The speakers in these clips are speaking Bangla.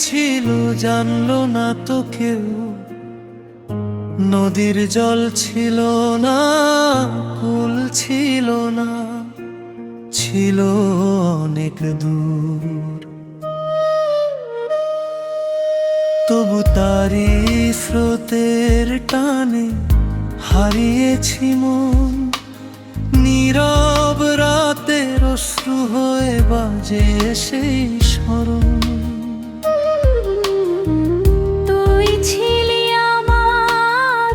ছিল জানলো না তো কেউ, নদীর জল ছিল না, কুল ছিল না, ছিল অনেক দূর। তবু তারি স্রোতের টানে হারিয়েছি মন, নীরব রাতের অশ্রু হয়ে বাজে সেই স্মরণ। তুই ছিলি আমার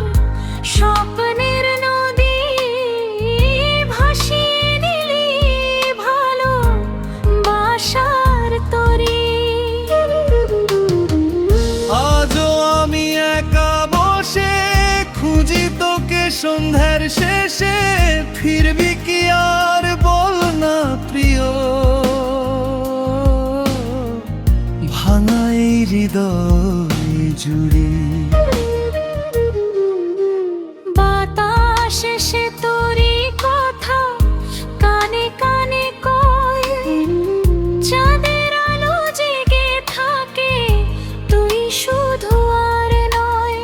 স্বপ্নের নদী, ভাসিয়ে দিলি ভালো বাসার তরি। আজও আমি একা বসে খুঁজি তোকে সন্ধ্যার শেষে, ফিরবি কি আর বল না প্রিয়, ভাঙা এই হৃদয় জুড়ে। বাতাস এসে তোরই কথা কানে কানে কয়, চাঁদের আলো জেগে থাকে তুই শুধু আর নয়।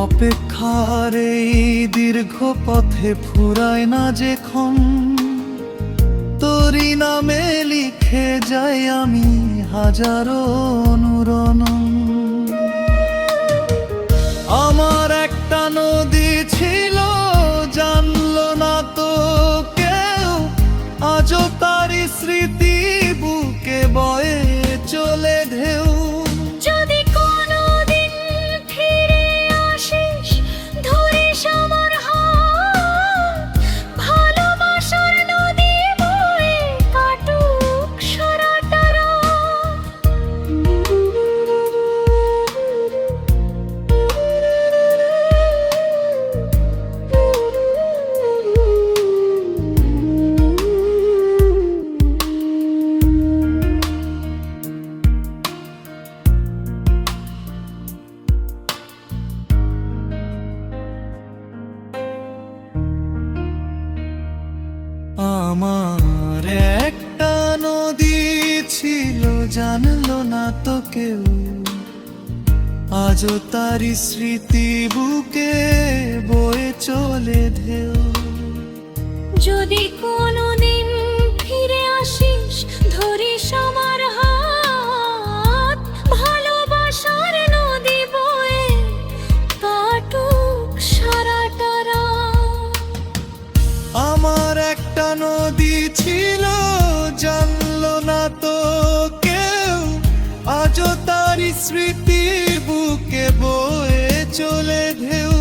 অপেক্ষার এই দীর্ঘ পথে ফুরায় না যে ক্ষণ, তোরই নামে লিখে যাই আমি হাজারো অনুরণন। আমার একটা নদী ছিল জানলো না তো কেউ, আজও তারই স্মৃতি বুকে বয়ে চলে ঢেউ। যদি কোনোদিন ফিরে আসিস ধরিস আমার হাত, ভালোবাসার নদী বয়ে কাটুক সারাটা রাত। আমার একটা নদী ছিল জানলো না তো কেউ, আজও তারই স্মৃতি বুকে বয়ে চলে ঢেউ। যদি কোনোদিন ফিরে আসিস ধরিস আমার হাত, ভালোবাসার নদী বয়ে কাটুক সারাটা রাত। আমার একটা নদী ছিল জানলো না তো কেউ, আজও তারই স্মৃতি বুকে বয়ে চলে ঢেউ।